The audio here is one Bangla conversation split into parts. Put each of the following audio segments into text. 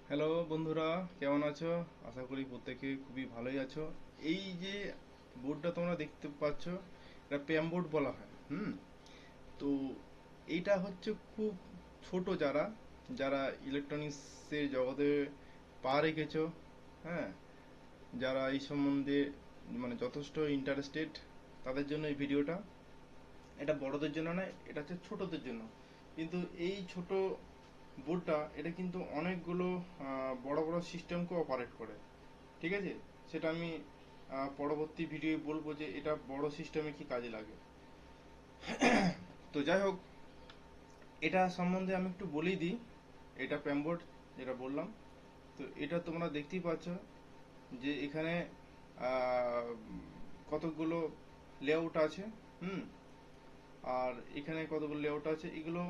হ্যালো বন্ধুরা, কেমন আছো? আশা করি প্রত্যেকে খুবই ভালোই আছো। এই যে বোর্ডটা তোমরা দেখতে পাচ্ছ, এটা প্যাম বোর্ড বলা হয়। তো এইটা হচ্ছে খুব ছোট, যারা যারা ইলেকট্রনিক্সের জগতে পা রেখেছো, হ্যাঁ, যারা এই সম্বন্ধে মানে যথেষ্ট ইন্টারেস্টেড, তাদের জন্য এই ভিডিওটা। এটা বড়দের জন্য নয়, এটা হচ্ছে ছোটদের জন্য। কিন্তু এই ছোট বোর্ডটা, এটা কিন্তু অনেকগুলো বড় বড় সিস্টেমকে অপারেট করে। ঠিক আছে, সেটা আমি পরবর্তী ভিডিওয়ে বলবো যে এটা বড় সিস্টেমে কি কাজে লাগে। তো যাই হোক, এটা সম্বন্ধে আমি একটু বলেই দিই। এটা প্যামবোর্ড যেটা বললাম, তো এটা তোমরা দেখতেই পাচ্ছ যে এখানে আহ, কতগুলো লেআউট আছে। হুম আর এখানে কতগুলো লেআউট আছে, এগুলো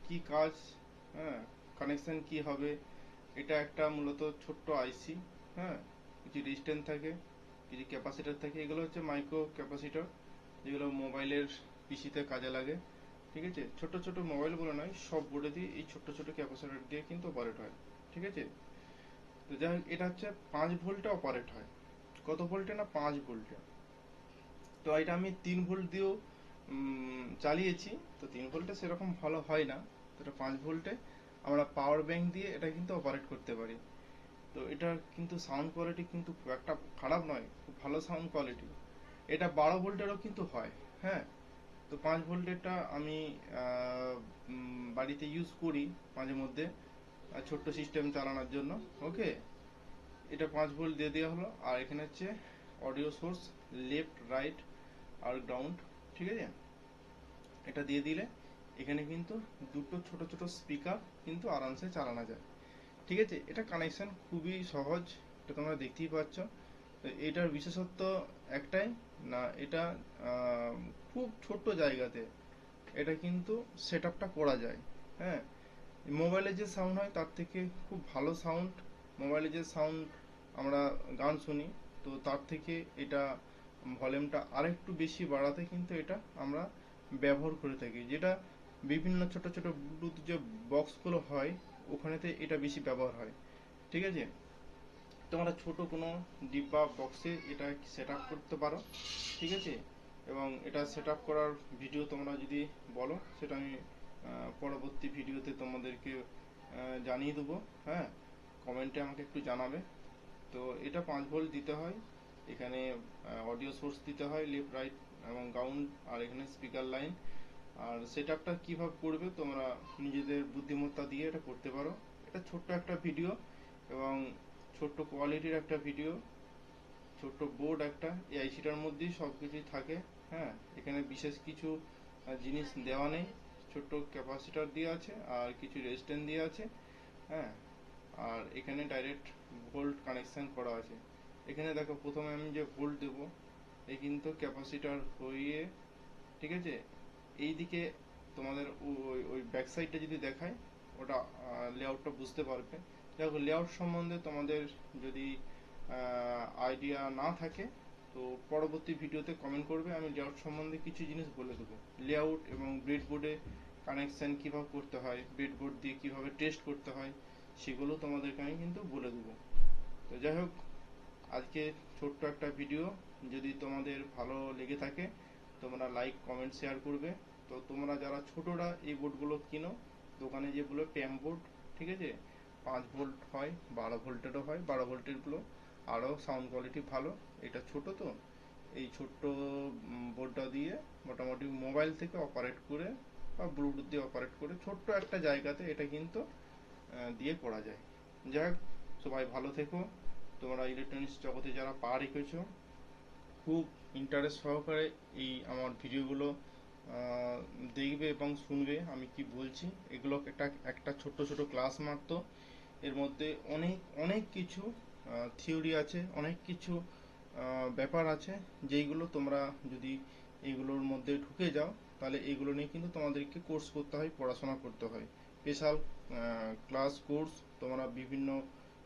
কি কাজ, হ্যাঁ, কানেকশন কি হবে। এটা একটা মূলত ছোট্ট আইসি, হ্যাঁ, কিছু রেজিস্ট্যান্স থাকে, কিছু ক্যাপাসিটার থাকে। এগুলো হচ্ছে মাইক্রো ক্যাপাসিটর, যেগুলো মোবাইলের পিসিতে কাজে লাগে। ঠিক আছে, ছোট ছোট মোবাইল বলে নয়, সব বোর্ডে দিয়ে এই ছোট ছোট ক্যাপাসিটর দিয়ে কিন্তু অপারেট হয়। ঠিক আছে, তো যাই হোক, এটা হচ্ছে 5 ভোল্টে অপারেট হয়। কত ভোল্টে না, 5 ভোল্টে। তো এটা আমি 3 ভোল্ট দিয়েও চালিয়েছি। তো 3 ভোল্টে সেরকম ভালো হয় না, তো এটা 5 ভোল্টে আমরা পাওয়ার ব্যাংক দিয়ে এটা কিন্তু অপারেট করতে পারি। তো এটার কিন্তু সাউন্ড কোয়ালিটি কিন্তু খুব একটা খারাপ নয়, খুব ভালো সাউন্ড কোয়ালিটি। এটা 12 ভোল্টেরও কিন্তু হয়। হ্যাঁ, তো 5 ভোল্টেরটা আমি বাড়িতে ইউজ করি মাঝে মধ্যে, ছোট্ট সিস্টেম চালানোর জন্য। ওকে, এটা 5 ভোল্ট দিয়ে দেওয়া হলো। আর এখানে হচ্ছে অডিও সোর্স, লেফট রাইট আর গ্রাউন্ড। ঠিক আছে, এটা দিয়ে দিলে এখানে কিন্তু দুটো ছোট ছোট স্পিকার কিন্তু আরামসে চালানো যায়। ঠিক আছে, এটা কানেকশন খুবই সহজ, এটা তোমরা দেখতেই পাচ্ছ। তো এটার বিশেষত্ব একটাই, না এটা আহ, খুব ছোট্ট জায়গাতে এটা কিন্তু সেট আপটা করা যায়। হ্যাঁ, মোবাইলে যে সাউন্ড হয় তার থেকে খুব ভালো সাউন্ড। মোবাইলে যে সাউন্ড আমরা গান শুনি, তো তার থেকে এটা ভলিউমটা আরেকটু বেশি বাড়াতে কিন্তু এটা আমরা ব্যবহার করে থাকি, যেটা বিভিন্ন ছোট ছোট ব্লুটুথ যে বক্সগুলো হয়, ওখানেতে এটা বেশি ব্যবহার হয়। ঠিক আছে, তোমরা ছোট কোনো ডিব্বা বক্সে এটা সেট আপ করতে পারো। ঠিক আছে, এবং এটা সেট আপ করার ভিডিও তোমরা যদি বলো, সেটা আমি পরবর্তী ভিডিওতে তোমাদেরকে জানিয়ে দেবো। হ্যাঁ, কমেন্টে আমাকে একটু জানাবে। তো এটা 5 ভোল্ট দিতে হয়, এখানে অডিও সোর্স দিতে হয়, লেফট রাইট এবং গ্রাউন্ড, আর এখানে স্পিকার লাইন। আর সেট আপটা কীভাবে করবে তোমরা নিজেদের বুদ্ধিমত্তা দিয়ে এটা করতে পারো। এটা ছোট্ট একটা ভিডিও, এবং ছোট্ট কোয়ালিটির একটা ভিডিও, ছোট্ট বোর্ড একটা, এই আইসিটার মধ্যেই সব কিছুই থাকে। হ্যাঁ, এখানে বিশেষ কিছু জিনিস দেওয়া নেই, ছোট্ট ক্যাপাসিটার দিয়ে আছে আর কিছু রেজিস্ট্যান্স দিয়ে আছে। হ্যাঁ, আর এখানে ডাইরেক্ট ভোল্ট কানেকশন করা আছে। এখানে দেখো, প্রথমে আমি যে ভোল্ট দেবো, এই কিন্তু ক্যাপাসিটার হয়ে, ঠিক আছে, এইদিকে তোমাদের ওই ওই ব্যাক সাইডটা যদি দেখায়, ওটা লেআউটটা বুঝতে পারবে। দেখো, লেআউট সম্বন্ধে তোমাদের যদি আইডিয়া না থাকে, তো পরবর্তী ভিডিওতে কমেন্ট করবে, আমি লেআউট সম্বন্ধে কিছু জিনিস বলে দেবো। লেআউট এবং ব্রেডবোর্ডে কানেকশন কীভাবে করতে হয়, ব্রেডবোর্ড দিয়ে কীভাবে টেস্ট করতে হয়, সেগুলো তোমাদেরকে আমি কিন্তু বলে দেবো। তো যাই হোক, আজকে ছোট্ট একটা ভিডিও, যদি তোমাদের ভালো লেগে থাকে তোমরা লাইক কমেন্ট শেয়ার করবে। তো তোমরা যারা ছোটরা এই বোর্ডগুলো কিনো, দোকানে যেগুলো প্যাম বোর্ড, ঠিক আছে, 5 ভোল্ট হয়, 12 ভোল্টেরও হয়, 12 ভোল্টেরগুলো আরও সাউন্ড কোয়ালিটি ভালো। এটা ছোট, তো এই ছোট্ট বোর্ডটা দিয়ে মোটামুটি মোবাইল থেকে অপারেট করে বা ব্লুটুথ দিয়ে অপারেট করে ছোট্ট একটা জায়গাতে এটা কিন্তু দিয়ে করা যায়। যাই হোক, সবাই ভালো থেকো। তোমরা ইলেকট্রনিক্স জগতে যারা পা রেখেছো, খুব ইন্টারেস্ট সহকারে এই আমার ভিডিওগুলো দেখবে এবং শুনবে আমি কি বলছি। এগুলো একটা একটা ছোট্ট ছোট ক্লাস মাত্র, এর মধ্যে অনেক অনেক কিছু থিওরি আছে, অনেক কিছু ব্যাপার আছে, যেইগুলো তোমরা যদি এইগুলোর মধ্যে ঢুকে যাও, তাহলে এইগুলো নিয়ে কিন্তু তোমাদেরকে কোর্স করতে হয়, পড়াশোনা করতে হয়। স্পেশাল ক্লাস কোর্স তোমরা বিভিন্ন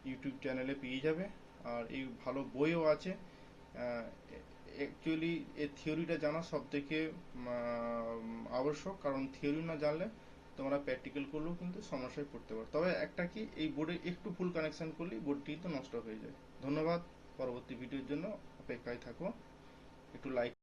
ইউটিউব চ্যানেলে পেয়ে যাবে। আর এই ভালো বইও আছে। অ্যাকচুয়ালি এই থিওরিটা জানা সব থেকে আবশ্যক, কারণ থিওরি না জানলে তোমরা প্র্যাকটিক্যাল করলেও কিন্তু সমস্যায় পড়তে পারো। তবে একটা কি, এই বোর্ডে একটু ফুল কানেকশন করলেই বোর্ডটি তো নষ্ট হয়ে যায়। ধন্যবাদ, পরবর্তী ভিডিওর জন্য অপেক্ষায় থাকো, একটু লাইক